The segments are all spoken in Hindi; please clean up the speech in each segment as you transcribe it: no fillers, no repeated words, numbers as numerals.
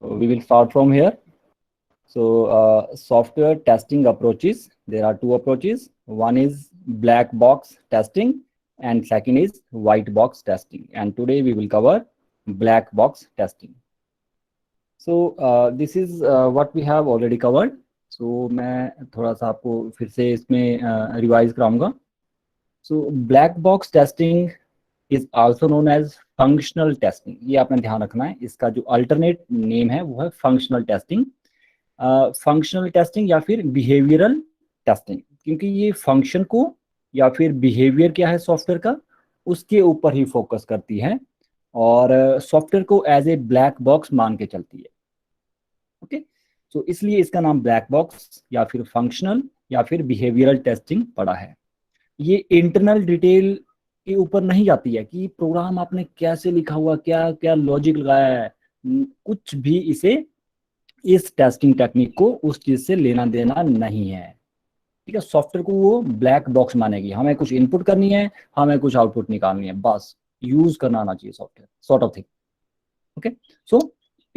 We will start from here. So software testing approaches, there are two approaches. One is black box testing and second is white box testing. And today we will cover black box testing. So this is what we have already covered. So मैं थोड़ा सा आपको फिर से इसमें रिवाइज कराऊंगा. So black box testing is also known as functional testing. ये आपने ध्यान रखना है. इसका जो अल्टरनेट नेम है वो है फंक्शनल टेस्टिंग. फंक्शनल टेस्टिंग या फिर बिहेवियरल टेस्टिंग, क्योंकि ये फंक्शन को या फिर बिहेवियर क्या है सॉफ्टवेयर का उसके ऊपर ही फोकस करती है और सॉफ्टवेयर को एज ए ब्लैक बॉक्स मान के चलती है. ओके, तो इसलिए इसका नाम ब्लैक बॉक्स या फिर फंक्शनल या फिर बिहेवियरल टेस्टिंग पड़ा है. ये इंटरनल डिटेल के ऊपर नहीं जाती है कि प्रोग्राम आपने कैसे लिखा हुआ, क्या क्या लॉजिक लगाया है, कुछ भी इसे इस टेस्टिंग टेक्निक को उस चीज से लेना देना नहीं है. ठीक है, सॉफ्टवेयर को वो ब्लैक बॉक्स मानेगी. हमें कुछ इनपुट करनी है, हमें कुछ आउटपुट निकालनी है, बस यूज करना आना चाहिए software, sort of thing. Okay, so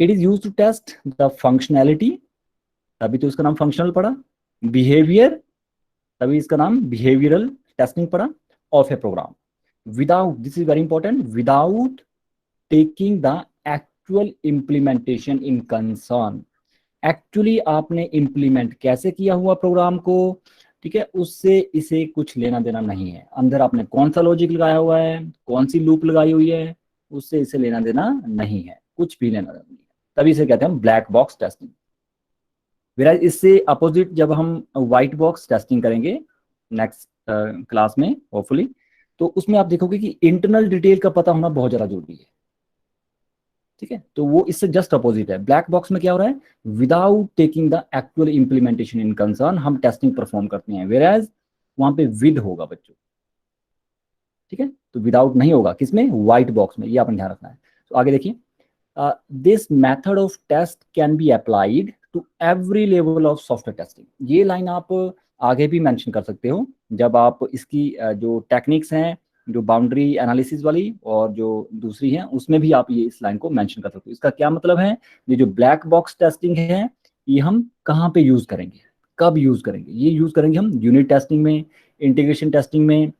it is use to test the functionality, तभी तो इसका नाम फंक्शनल पड़ा. बिहेवियर, तभी इसका नाम बिहेवियरल टेस्टिंग पड़ा. Of a program without, this is very important, without taking the actual implementation in concern. Actually आपने इम्प्लीमेंट कैसे किया हुआ प्रोग्राम को, ठीक है, उससे इसे कुछ लेना देना नहीं है. अंदर आपने कौन सा लॉजिक लगाया हुआ है, कौन सी लूप लगाई हुई है, उससे इसे लेना देना नहीं है, कुछ भी लेना देना नहीं है. तभी इसे कहते हैं ब्लैक बॉक्स टेस्टिंग. वेराज इससे अपोजिट जब हम व्हाइट बॉक्स टेस्टिंग करेंगे नेक्स्ट क्लास में होपफुली, तो उसमें आप देखोगे कि इंटरनल डिटेल का पता होना बहुत ज्यादा जरूरी है. ठीक है, तो वो इससे जस्ट अपोजिट है. ब्लैक बॉक्स में क्या हो रहा है, without taking the actual implementation in concern हम टेस्टिंग परफॉर्म करते हैं, वेराज वहां पे विद होगा बच्चों. ठीक है, तो विदाउट नहीं होगा किसमें, व्हाइट बॉक्स में. ये आपने ध्यान रखना है. तो आगे देखिए, this method of test can be applied to every level of software testing. ये लाइन आप आगे भी मेंशन कर सकते हो जब आप इसकी जो टेक्निक्स हैं, जो बाउंड्री एनालिसिस वाली और जो दूसरी है, उसमें भी आप ये इस लाइन को मेंशन कर सकते हो. इसका क्या मतलब है, ये जो ब्लैक बॉक्स टेस्टिंग है ये हम कहाँ पे यूज करेंगे, कब यूज करेंगे. ये यूज करेंगे हम यूनिट टेस्टिंग में, इंटीग्रेशन टेस्टिंग में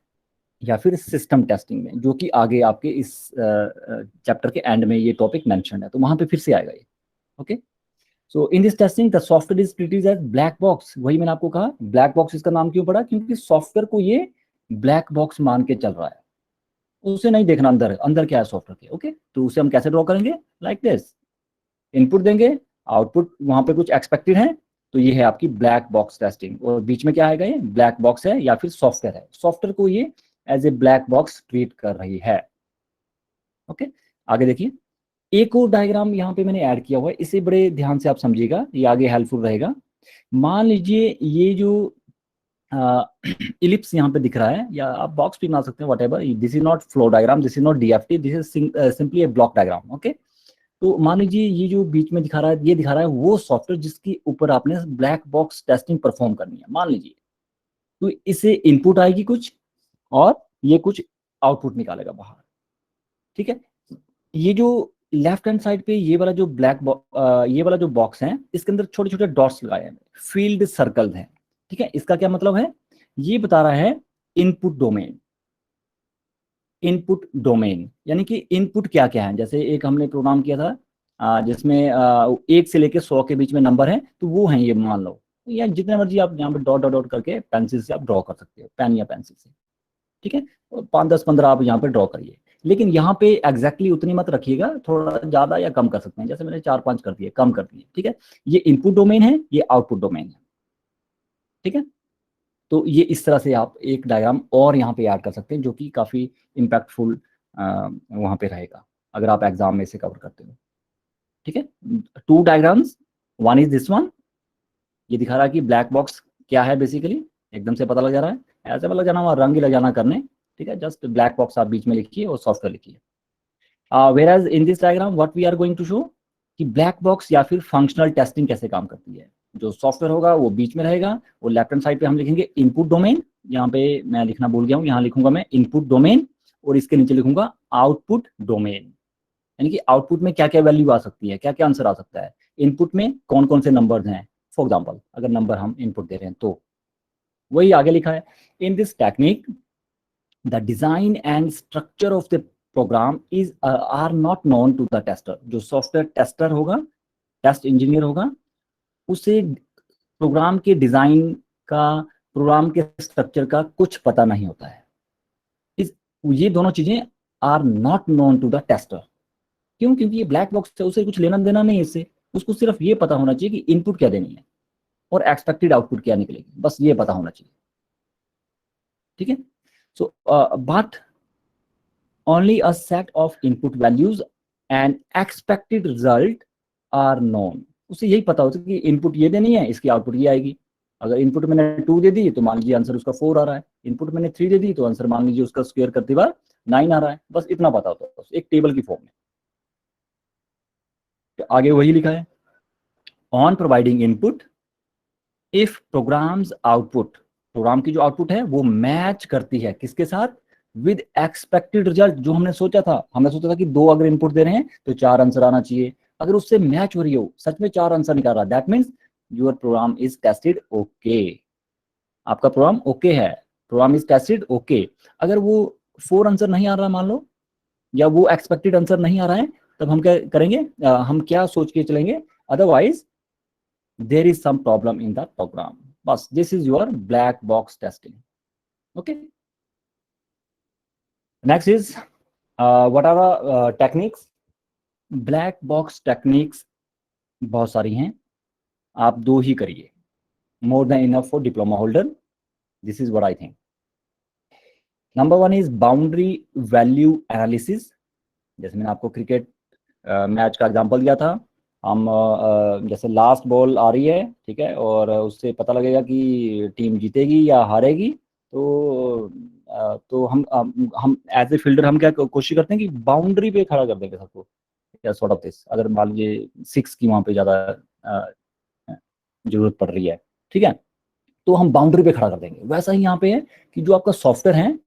या फिर सिस्टम टेस्टिंग में, जो कि आगे आपके इस चैप्टर के एंड में ये टॉपिक मेंशन है, तो वहां पे फिर से आएगा ये. Okay, so in this testing the software is treated as black box. वही मैंने आपको कहा ब्लैक बॉक्स इसका नाम क्यों पड़ा, क्योंकि सॉफ्टवेयर को ये ब्लैक बॉक्स मान के चल रहा है, उसे नहीं देखना अंदर अंदर क्या है सॉफ्टवेयर के. ओके, तो उसे हम कैसे ड्रॉ करेंगे, लाइक दिस. इनपुट देंगे, आउटपुट वहां पे कुछ एक्सपेक्टेड है, तो ये है आपकी ब्लैक बॉक्स टेस्टिंग. और बीच में क्या आएगा, ये ब्लैक बॉक्स है या फिर सॉफ्टवेयर है, सॉफ्टवेयर को ये as a black box treat कर रही है. ओके, आगे देखिए, एक और डायग्राम यहाँ पे मैंने ऐड किया हुआ है, इसे बड़े ध्यान से आप समझिएगा, ये आगे हेल्पफुल रहेगा. मान लीजिए ये जो इलिप्स यहाँ पे दिख रहा है, या आप बॉक्स भी बना सकते हैं, whatever. This is not flow diagram, this is not DFT, this is simply A block diagram. Okay, तो मान लीजिए ये जो बीच में दिखा रहा है, ये दिखा रहा है वो सॉफ्टवेयर जिसके ऊपर आपने ब्लैक बॉक्स टेस्टिंग परफॉर्म करनी है. मान लीजिए, तो इसे इनपुट आएगी कुछ और ये कुछ आउटपुट निकालेगा बाहर. ठीक है, ये जो लेफ्ट हैंड साइड पे ये वाला जो ये वाला जो बॉक्स है, इसके अंदर छोटे छोटे डॉट्स लगाए हैं, फील्ड सर्कल हैं. ठीक है, इसका क्या मतलब है, ये बता रहा है इनपुट डोमेन. इनपुट डोमेन यानी कि इनपुट क्या क्या है. जैसे एक हमने प्रोग्राम किया था जिसमें 1 से लेकर 100 के बीच में नंबर है, तो वो है ये मान लो, या जितने मर्जी आप यहाँ पे डॉट डॉट डॉट करके पेंसिल से आप ड्रॉ कर सकते हो, पेन या पेंसिल से. ठीक है, 5, 10, 15 आप यहाँ पे ड्रॉ करिए, लेकिन यहाँ पे एग्जैक्टली उतनी मत रखिएगा, थोड़ा ज्यादा या कम कर सकते हैं. जैसे मैंने 4-5 कर दिए, कम कर दिए. ठीक है, ये इनपुट डोमेन है, ये आउटपुट डोमेन है. ठीक है, तो ये इस तरह से आप एक डायग्राम और यहाँ पे ऐड कर सकते हैं, जो कि काफी इम्पैक्टफुल वहाँ पे रहेगा अगर आप एग्जाम में से कवर करते हो. ठीक है, 2 diagrams, one is this one. ये दिखा रहा है कि ब्लैक बॉक्स क्या है, बेसिकली एकदम से पता लग जा रहा है. ऐसे मतलब जाना वहाँ रंग ही लग जाना करने. ठीक है, जस्ट ब्लैक बॉक्स आप बीच में लिखिए और सॉफ्टवेयर लिखिए. Whereas in this diagram what we are going to show कि ब्लैक बॉक्स या फिर फंक्शनल टेस्टिंग कैसे काम करती है. जो सॉफ्टवेयर होगा वो बीच में रहेगा, और लेफ्ट हैंड साइड पे हम लिखेंगे इनपुट डोमेन. यहाँ पे मैं लिखना भूल गया हूँ, यहाँ लिखूंगा मैं इनपुट डोमेन और इसके नीचे लिखूंगा आउटपुट डोमेन. यानी कि आउटपुट में क्या क्या वैल्यू आ सकती है, क्या क्या आंसर आ सकता है, इनपुट में कौन कौन से नंबर्स हैं, फॉर एग्जाम्पल अगर नंबर हम इनपुट दे रहे हैं तो वही आगे लिखा है। In this technique the design and structure of the program is are not known to the tester. जो सॉफ्टवेयर टेस्टर होगा, टेस्ट इंजीनियर होगा, उसे प्रोग्राम के डिजाइन का, प्रोग्राम के स्ट्रक्चर का कुछ पता नहीं होता है। इस ये दोनों चीजें are not known to the tester. क्यों? क्योंकि ये ब्लैक बॉक्स है, उसे कुछ लेना देना नहीं है इससे। उसको सिर्फ ये पता होना चाहिए कि इनपुट क्या देनी है और एक्सपेक्टेड आउटपुट क्या निकलेगी, बस ये पता होना चाहिए। ठीक है। So but only a set of input values and expected result are known. उसे यही पता होता है कि इनपुट ये देनी है, इसकी आउटपुट ये आएगी। अगर इनपुट मैंने 2 दे दी तो मान लीजिए आंसर उसका 4 आ रहा है, इनपुट मैंने 3 दे दी तो आंसर मान लीजिए उसका स्क्वायर करते बार 9 आ रहा है। बस इतना पता होता है, एक टेबल की फॉर्म में। तो आगे वही लिखा है, on providing input if programs output, program की जो आउटपुट है वो मैच करती है किसके साथ, विद एक्सपेक्टेड रिजल्ट। जो हमने सोचा था, कि 2 अगर इनपुट दे रहे हैं तो 4 आंसर आना चाहिए। अगर उससे मैच हो रही हो, सच में 4 आंसर निकाल रहा है, that means your program is tested okay. आपका प्रोग्राम ओके है, प्रोग्राम इज टेस्टेड ओके। अगर वो 4 आंसर नहीं आ रहा मान लो, या वो एक्सपेक्टेड आंसर नहीं आ रहा है, तब हम क्या करेंगे, हम क्या सोच के चलेंगे, otherwise there is some problem in the program. Bas, this is your black box testing. Okay. Next is what are the techniques? Black box techniques बहुत सारी हैं, आप 2 ही करिए, more than enough for diploma holder. This is what I think. Number 1 is boundary value analysis. जैसे मैंने आपको क्रिकेट मैच का एग्जांपल दिया था, हम जैसे लास्ट बॉल आ रही है, ठीक है, और उससे पता लगेगा कि टीम जीतेगी या हारेगी, तो हम एज ए फील्डर हम क्या कोशिश करते हैं कि बाउंड्री पे खड़ा कर देंगे सबको, या सॉर्ट ऑफ दिस। अगर मान लीजिए 6 की वहां पे ज्यादा जरूरत पड़ रही है, ठीक है, तो हम बाउंड्री पे खड़ा कर देंगे। वैसा ही यहाँ पे है कि जो आपका सॉफ्टवेयर है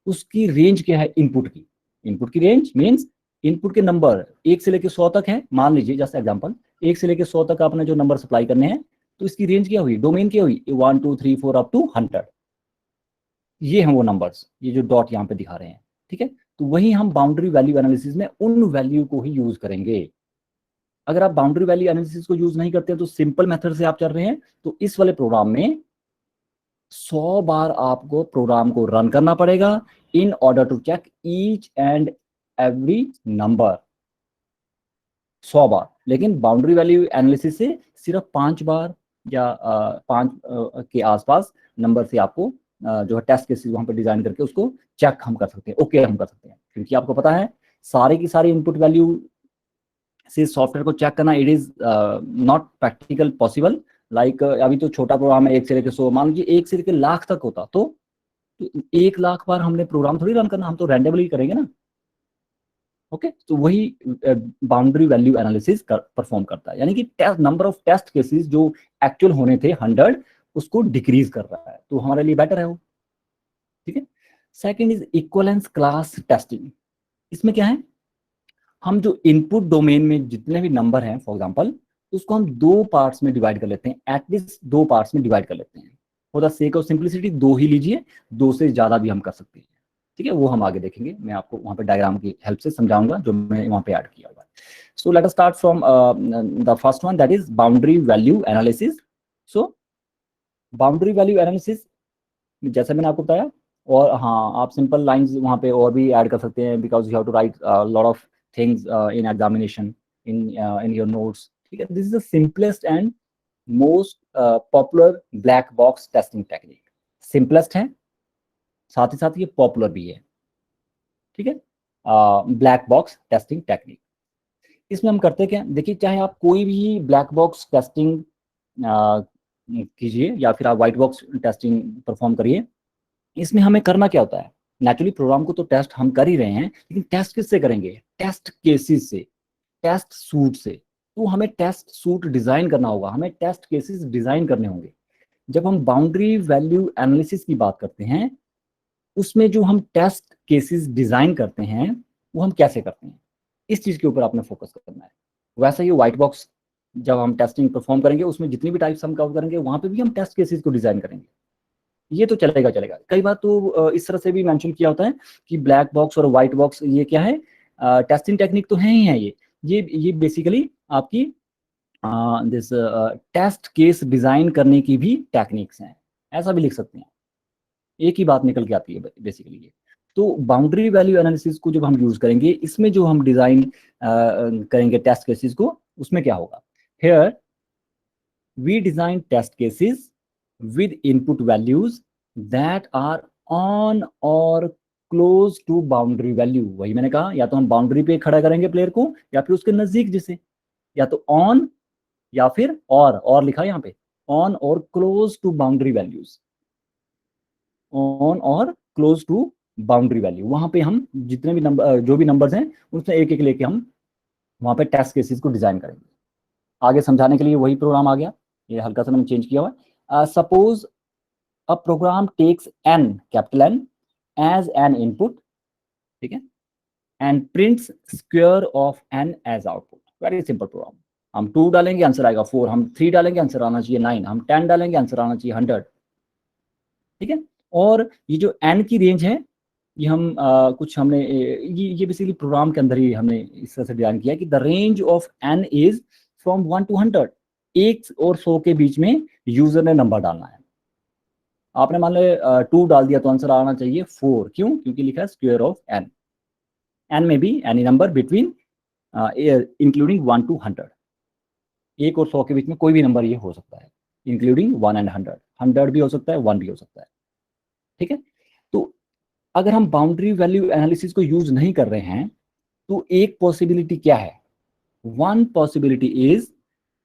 उसकी रेंज क्या है, इनपुट की। इनपुट की रेंज मीन्स इनपुट के नंबर 1 से लेकर 100 तक है, मान लीजिए जैसे एग्जांपल 1 से लेकर 100 तक आपने जो नंबर सप्लाई करने हैं, तो इसकी रेंज क्या हुई, डोमेन क्या हुई, 1 2 3 4 अप टू 100। ये हैं वो नंबर्स, ये जो डॉट यहाँ पे दिखा रहे हैं, ठीक है। तो वही हम बाउंड्री वैल्यू एनालिसिस में उन वैल्यू को ही यूज करेंगे। अगर आप बाउंड्री वैल्यू एनालिसिस को यूज नहीं करते तो सिंपल मेथड से आप चल रहे हैं, तो इस वाले प्रोग्राम में 100 बार आपको प्रोग्राम को रन करना पड़ेगा in order to check each and every number, 100 बार। लेकिन बाउंड्री वैल्यू एनालिसिस से सिर्फ 5 बार या 5 के आसपास नंबर से आपको जो है टेस्ट केसेस वहां पर डिजाइन करके उसको चेक हम कर सकते हैं, ओके हम कर सकते हैं। क्योंकि आपको पता है सारी की सारी इनपुट वैल्यू से सॉफ्टवेयर को चेक करना it is not practical possible. Like अभी तो छोटा प्रोग्राम है, 1 से लेकर 100, मान लीजिए 1 से लेकर लाख तक होता तो 1 लाख बार हमने प्रोग्राम थोड़ी रन करना, हम तो रैंडमली करेंगे ना। ओके, तो वही बाउंड्री वैल्यू एनालिसिस परफॉर्म करता है, यानी कि नंबर ऑफ टेस्ट केसेस जो एक्चुअल होने थे 100 उसको डिक्रीज कर रहा है, तो हमारे लिए बेटर है वो। ठीक है। Second is equivalence class testing. इसमें क्या है, हम जो इनपुट डोमेन में जितने भी नंबर हैं फॉर एग्जांपल, उसको हम 2 पार्ट्स में डिवाइड कर लेते हैं, एटलीस्ट 2 पार्ट्स में डिवाइड कर लेते हैं। For the sake of simplicity 2 ही लीजिए, 2 से ज्यादा भी हम कर सकते हैं। ठीक है, वो हम आगे देखेंगे, मैं आपको वहां पे डायग्राम की हेल्प से समझाऊंगा जो मैं वहां पे ऐड किया हुआ है। So let us start from the first one, that is boundary value analysis. So boundary value analysis जैसे मैंने आपको बताया, और हाँ आप सिंपल लाइंस वहाँ पे और भी ऐड कर सकते हैं, because you have to write lot of things in examination in your notes. ठीक है, this is the simplest and most popular black box testing technique. Simplest है, साथ ही साथ ये पॉपुलर भी है। ठीक है, ब्लैक बॉक्स टेस्टिंग टेक्निक। इसमें हम करते क्या, देखिए चाहे आप कोई भी ब्लैक बॉक्स टेस्टिंग कीजिए या फिर आप व्हाइट बॉक्स टेस्टिंग परफॉर्म करिए, इसमें हमें करना क्या होता है, नेचुरली प्रोग्राम को तो टेस्ट हम कर ही रहे हैं, लेकिन टेस्ट किससे करेंगे, टेस्ट केसेस से, टेस्ट सूट से। तो हमें टेस्ट सूट डिजाइन करना होगा, हमें टेस्ट केसेस डिजाइन करने होंगे। जब हम बाउंड्री वैल्यू एनालिसिस की बात करते हैं, उसमें जो हम टेस्ट केसेस डिजाइन करते हैं वो हम कैसे करते हैं, इस चीज के ऊपर आपने फोकस करना है। वैसा ही व्हाइट बॉक्स जब हम टेस्टिंग परफॉर्म करेंगे उसमें जितनी भी टाइप्स हम कवर करेंगे वहां पे भी हम टेस्ट केसेस को डिजाइन करेंगे। ये तो चलेगा चलेगा। कई बार तो इस तरह से भी मेंशन किया होता है कि ब्लैक बॉक्स और व्हाइट बॉक्स ये क्या है, टेस्टिंग टेक्निक तो है ही है ये बेसिकली आपकी दिस टेस्ट केस डिजाइन करने की भी टेक्निक्स हैं, ऐसा भी लिख सकते हैं। एक ही बात निकल के आती है बेसिकली ये। तो बाउंड्री वैल्यू एनालिसिस को जब हम यूज करेंगे, इसमें जो हम डिजाइन करेंगे टेस्ट केसेस को, उसमें क्या होगा, here we design test cases with input values that are on or close to boundary value। वही मैंने कहा, या तो हम बाउंड्री पे खड़ा करेंगे प्लेयर को या फिर उसके नजदीक, जिसे या तो ऑन या फिर और लिखा है यहाँ पे, on or close to boundary values, on or close to boundary value. वहां पे हम जितने भी नंबर, जो भी नंबर्स हैं उसमें एक एक लेके हम वहां पे टेस्ट केसेस को डिजाइन करेंगे। आगे समझाने के लिए वही प्रोग्राम आ गया, ये हल्का सा मैंने चेंज किया हुआ। Suppose a program takes n, capital N, as an input, ठीक है, and prints square of n as output। Very simple program. हम 2 डालेंगे आंसर आएगा 4, हम 3 डालेंगे आंसर आना चाहिए 9, हम 10 डालेंगे आंसर आना चाहिए 100, ठीक है। और ये जो n की रेंज है, ये हम कुछ हमने ये बेसिकली प्रोग्राम के अंदर ही हमने इस तरह से डिजाइन किया कि the range of n is from 1 to 100, 1 और 100 के बीच में यूजर ने नंबर डालना है। आपने मान लो 2 डाल दिया तो आंसर आना चाहिए 4, क्यों? क्योंकि लिखा है स्क्वायर ऑफ n, n में भी any number between including 1 to 100, 1 और 100 के बीच में कोई भी नंबर ये हो सकता है, इंक्लूडिंग 1 and 100, 100 भी हो सकता है, 1 भी हो सकता है, ठीक है। तो अगर हम बाउंड्री वैल्यू एनालिसिस को यूज नहीं कर रहे हैं तो एक पॉसिबिलिटी क्या है, one possibility is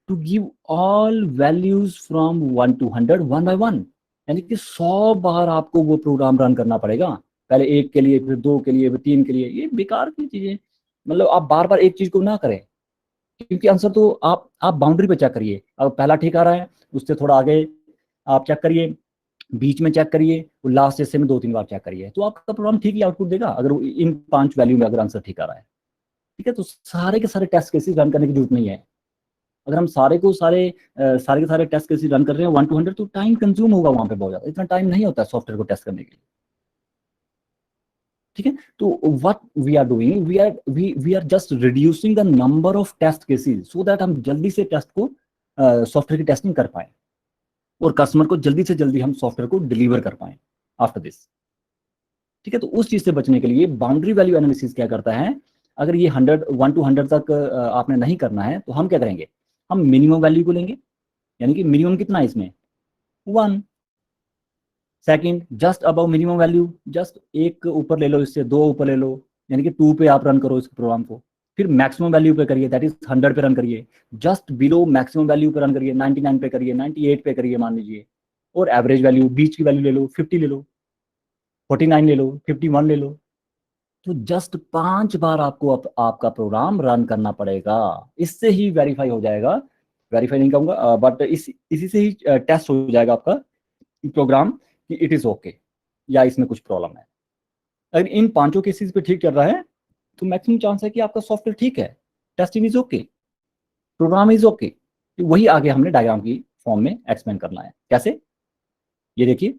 to give all values from 1 to 100 1 by 1, यानी कि 100 बार आपको वो प्रोग्राम रन करना पड़ेगा, पहले 1 के लिए, फिर 2 के लिए, फिर 3 के लिए। ये बेकार की चीजें, मतलब आप बार बार एक चीज को ना करें, क्योंकि आंसर तो आप बाउंड्री पे चेक करिए, अब पहला ठीक आ रहा है उससे थोड़ा आगे आप चेक करिए, बीच में चेक करिए, और लास्ट हिस्से में 2-3 बार चेक करिए, तो आपका प्रोग्राम ठीक ही आउटपुट देगा, अगर इन 5 वैल्यू में अगर आंसर ठीक आ रहा है, ठीक है। तो सारे के सारे टेस्ट केसेस रन करने की जरूरत नहीं है। अगर हम सारे के सारे टेस्ट केसेस रन कर रहे हैं 1 to 100, तो टाइम कंज्यूम होगा वहां पे बहुत ज्यादा, इतना टाइम नहीं होता सॉफ्टवेयर को टेस्ट करने के लिए, ठीक है। तो what we are doing, we are just reducing the number of test cases so that हम जल्दी से टेस्ट को सॉफ्टवेयर की टेस्टिंग कर पाए और कस्टमर को जल्दी से जल्दी हम सॉफ्टवेयर को डिलीवर कर पाए आफ्टर दिस, ठीक है। तो उस चीज से बचने के लिए बाउंड्री वैल्यू एनालिसिस क्या करता है, अगर ये 1 to 100 तक आपने नहीं करना है तो हम क्या करेंगे, हम मिनिमम वैल्यू को लेंगे, यानी कि मिनिमम कितना है इसमें 1। Second, just above minimum value, just 1 ऊपर ले लो, इससे 2 ऊपर ले लो, यानी कि 2 पे आप रन करो इस प्रोग्राम को। फिर मैक्सिमम वैल्यू पे करिए, दैट इज 100 पे रन करिए। जस्ट बिलो मैक्सिमम वैल्यू पे रन करिए, 99 पे करिए, 98 पे करिए मान लीजिए। और एवरेज वैल्यू, बीच की वैल्यू ले लो, 50 ले लो, 49 ले लो, 51 ले लो। तो जस्ट 5 बार आपको आपका प्रोग्राम रन करना पड़ेगा, इससे ही वेरीफाई हो जाएगा, वेरीफाई नहीं कहूंगा बट इसी से ही टेस्ट हो जाएगा आपका प्रोग्राम कि इट इज ओके या इसमें कुछ प्रॉब्लम है। अगर इन 5 केसेस पे ठीक चल रहा है तो मैक्सिमम चांस है कि आपका सॉफ्टवेयर ठीक है, testing is okay, program is okay. वही आगे हमने डायग्राम की फॉर्म में एक्सप्लेन करना है। कैसे, ये देखिए,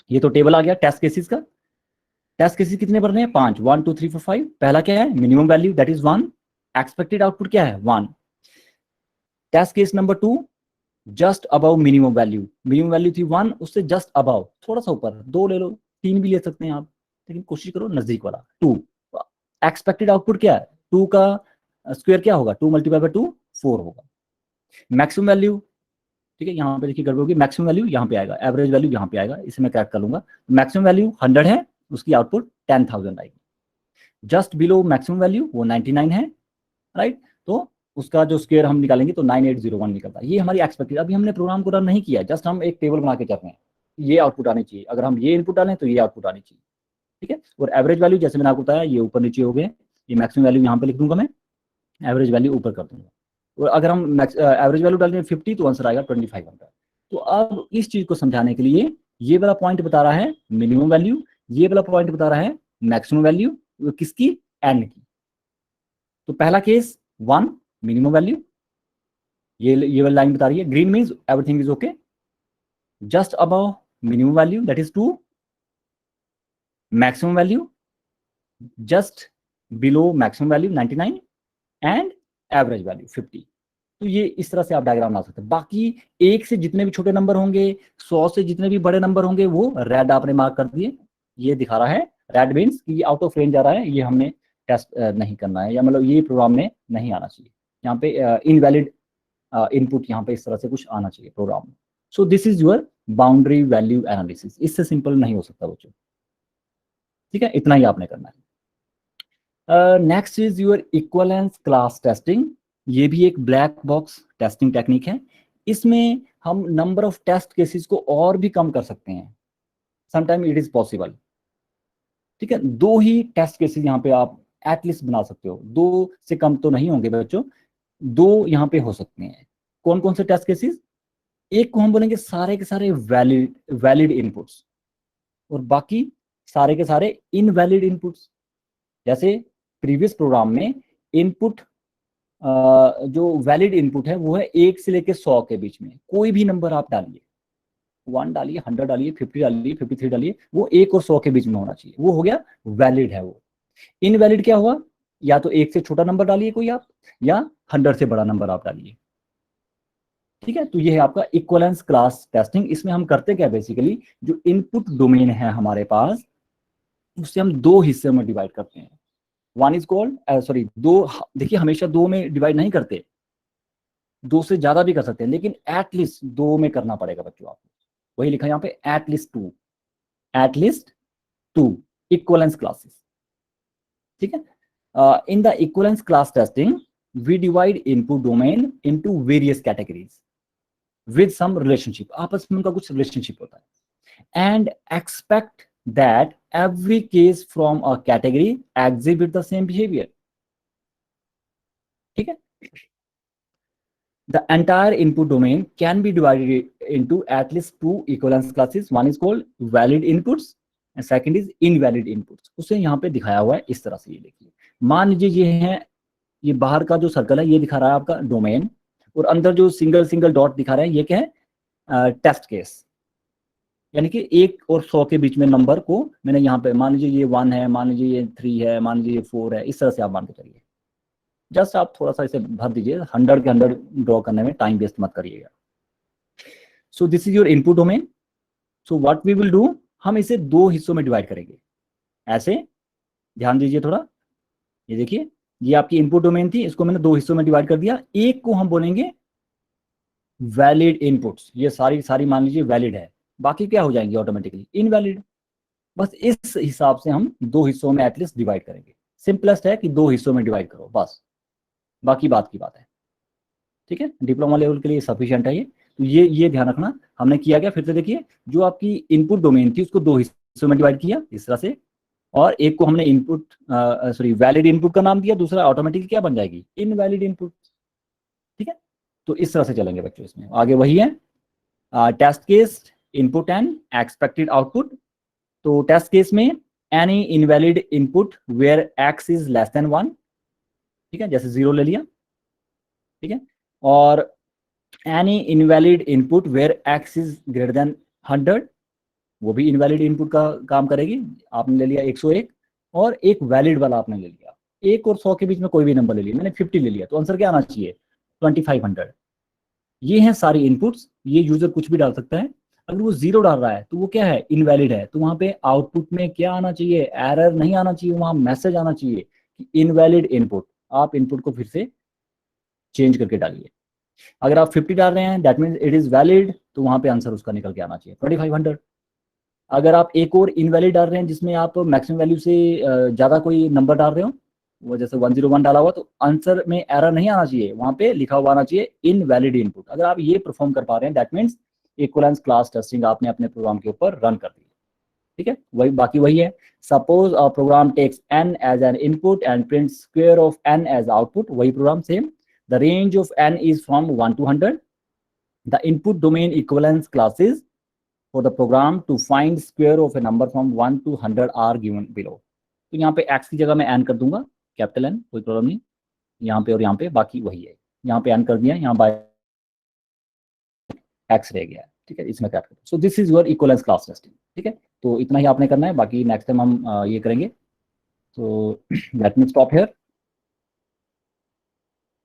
ये तो टेबल आ गया टेस्ट केसेस का। टेस्ट केसेस कितने भरने हैं, 5, 1 2 3 4 5। पहला क्या है, minimum value that is 1, expected output क्या है 1। Test case number 2, just above minimum value, minimum value थी 1, उससे जस्ट अबव, थोड़ा सा ऊपर, 2 ले लो, 3 भी ले सकते हैं आप, लेकिन कोशिश करो नजदीक वाला 2। एक्सपेक्टेड आउटपुट क्या है, 2 का स्क्वायर क्या होगा, 2 × 2 4 होगा। मैक्सिमम वैल्यू, ठीक है, यहाँ पे देखिए गड़बड़ होगी, मैक्सिमम वैल्यू यहाँ पे आएगा, एवरेज वैल्यू यहाँ पे आएगा, इसे मैं क्रैक कर लूंगा। मैक्सिमम वैल्यू 100 है, उसकी आउटपुट 10,000 आएगी। जस्ट बिलो मैक्सिमम वैल्यू वो 99 है, राइट, तो उसका जो स्क्वायर हम निकालेंगे तो 9801 निकलता है। ये हमारी एक्सपेक्टेड, अभी हमने प्रोग्राम को रन नहीं किया, जस्ट हम एक टेबल बना के चल रहे हैं, ये आउटपुट आनी चाहिए, अगर हम ये इनपुट डालें तो ये आउटपुट आनी चाहिए, ठीक है। और एवरेज वैल्यू जैसे मैंने आपको बताया, ये ऊपर नीचे हो गए, ये मैक्सिमम वैल्यू यहाँ पे लिख दूंगा मैं, एवरेज वैल्यू ऊपर कर दूंगा। और अगर हम एवरेज वैल्यू डालें 50 तो आंसर आएगा 2500। तो अब इस चीज को समझाने के लिए ये वाला पॉइंट बता रहा है मिनिमम वैल्यू, ये वाला पॉइंट बता रहा है मैक्सिमम वैल्यू, किसकी, एन की। तो पहला केस 1 मिनिमम वैल्यू, ये वाली लाइन बता रही है green means everything is okay, just above minimum value that is 2, maximum value just below maximum value 99 and average value 50। तो ये इस तरह से आप डायग्राम बना सकते हैं। बाकी एक से जितने भी छोटे नंबर होंगे, 100 से जितने भी बड़े नंबर होंगे, वो रेड आपने मार्क कर दिए, ये दिखा रहा है रेड मीन्स कि ये आउट ऑफ रेंज आ रहा है, ये हमने टेस्ट नहीं करना है, या मतलब ये प्रोग्राम में नहीं आना चाहिए, यहाँ पे इनवैलिड इनपुट यहाँ पे इस तरह से कुछ आना चाहिए प्रोग्राम में। सो this is your boundary value analysis, इससे सिंपल नहीं हो सकता बच्चों, ठीक है, इतना ही आपने करना है। Next is your equivalence class testing, ये भी एक ब्लैक बॉक्स टेस्टिंग टेक्निक है। इसमें हम नंबर ऑफ टेस्ट केसेस को और भी कम कर सकते हैं, समटाइम इट इज पॉसिबल, ठीक है। 2 ही टेस्ट केसेस यहाँ पे आप एटलीस्ट बना सकते हो, 2 से कम तो नहीं होंगे बच्चों, 2 यहाँ पे हो सकते हैं। कौन कौन से टेस्ट केसेस? एक को हम बोलेंगे सारे के सारे वैलिड इनपुट्स, और बाकी सारे के सारे इनवैलिड इनपुट्स। जैसे प्रीवियस प्रोग्राम में इनपुट जो वैलिड इनपुट है वो है 1 से लेकर 100 के बीच में, कोई भी नंबर आप डालिए, 1 डालिए, 100 डालिए, 50 डालिए, 53 डालिए, वो 1 और 100 के बीच में होना चाहिए, वो हो गया वैलिड है। वो इनवैलिड क्या हुआ? या तो 1 से छोटा नंबर डालिए कोई आप, या 100 से बड़ा नंबर आप डालिए, ठीक है। तो ये है आपका इक्विवेलेंस क्लास टेस्टिंग। इसमें हम करते क्या बेसिकली, जो इनपुट डोमेन है हमारे पास, उससे हम 2 हिस्से में डिवाइड करते हैं। वन इज कॉल्ड सॉरी 2, देखिए हमेशा 2 में डिवाइड नहीं करते, 2 से ज्यादा भी कर सकते हैं, लेकिन एटलीस्ट 2 में करना पड़ेगा बच्चों आपको, वही लिखा है यहाँ पे एटलीस्ट टू इक्विवेलेंस क्लासेस, ठीक है। In the equivalence class testing we divide input domain into various categories with some relationship, आपस में उनका कुछ रिलेशनशिप होता है, and expect that every case from a category exhibit the same behaviour, ठीक है। The entire input domain can be divided into at least 2 equivalence classes. One is called valid inputs and second is invalid inputs. उसे यहाँ पे दिखाया हुआ है इस तरह से, ये देखिए, मान लीजिए ये है, ये बाहर का जो सर्कल है ये दिखा रहा है आपका डोमेन, और अंदर जो सिंगल सिंगल डॉट दिखा रहा है ये क्या है? टेस्ट केस, यानी कि 1 और 100 के बीच में नंबर को मैंने यहाँ पे, मान लीजिए ये 1 है, मान लीजिए ये 3 है, मान लीजिए ये 4 है, इस तरह से आप मान के चलिए। जस्ट आप थोड़ा सा इसे भर दीजिए, 100 के 100 ड्रॉ करने में टाइम वेस्ट मत करिएगा। So this is your input domain. So what we will do, हम इसे 2 हिस्सों में डिवाइड करेंगे, ऐसे ध्यान दीजिए थोड़ा, ये देखिए, ये आपकी इनपुट डोमेन थी, इसको मैंने 2 हिस्सों में डिवाइड कर दिया। एक को हम बोलेंगे वैलिड इनपुट्स, ये सारी मान लीजिए वैलिड है, बाकी क्या हो जाएंगे ऑटोमेटिकली इनवैलिड। बस इस हिसाब से हम 2 हिस्सों में एटलीस्ट डिवाइड करेंगे। सिंपलेस्ट है कि 2 हिस्सों में डिवाइड करो बस, बाकी बात की बात है, ठीक है। डिप्लोमा लेवल के लिए सफिशिएंट है ये। तो ये ध्यान रखना, हमने किया क्या, फिर से देखिए, जो आपकी इनपुट डोमेन थी उसको 2 हिस्सों में डिवाइड किया इस तरह से, और एक को हमने इनपुट वैलिड इनपुट का नाम दिया, दूसरा ऑटोमेटिकली क्या बन जाएगी, इनवैलिड इनपुट, ठीक है। तो इस तरह से चलेंगे बच्चों, इसमें आगे वही है test case, input and expected output. तो टेस्ट केस में any invalid input where x is less than 1, ठीक है, जैसे 0 ले लिया, ठीक है, और any invalid input where x is greater than 100, वो भी इनवैलिड इनपुट का काम करेगी। आपने ले लिया 101, और एक वैलिड वाला आपने ले लिया, 1 और 100 के बीच में कोई भी नंबर ले लिया, मैंने 50 ले लिया, तो आंसर क्या आना चाहिए, 2500। ये हैं सारी इनपुट्स, ये यूजर कुछ भी डाल सकता है। अगर वो 0 डाल रहा है तो वो क्या है, इनवैलिड है, तो वहां पे आउटपुट में क्या आना चाहिए, एरर नहीं आना चाहिए, वहां मैसेज आना चाहिए कि इनवैलिड इनपुट। आप इनपुट को फिर से चेंज करके डालिए। अगर आप 50 डाल रहे हैं that means it is valid, तो वहां पे आंसर उसका निकल के आना चाहिए 2500। अगर आप एक और इनवैलिड डाल रहे हैं जिसमें आप मैक्सिमम वैल्यू से ज्यादा कोई नंबर डाल रहे हो, वो जैसे 101 डाला हुआ, तो आंसर में एरर नहीं आना चाहिए, वहां पे लिखा हुआ आना चाहिए इनवैलिड इनपुट। अगर आप ये परफॉर्म कर पा रहे हैं that means equivalence class testing आपने अपने प्रोग्राम के ऊपर रन कर दी, ठीक है। वही बाकी वही है, suppose a program takes n as an input and print square of n as output, वही program same. The range of n is from 1 to 100। The input domain equivalence classes for the program to find square of a number from 1 to 100 are given below. तो यहाँ पे x की जगह मैं n कर दूंगा, कैपिटल N, कोई प्रॉब्लम नहीं। यहाँ पे और यहाँ पे बाकी वही है, यहाँ पे एन कर दिया, यहाँ बाय एक्स रह गया है, ठीक है, इसमें कैट so this is your equivalence class testing, ठीक है। तो इतना ही आपने करना है, बाकी नेक्स्ट टाइम हम ये करेंगे। तो लेट मी स्टॉप हियर।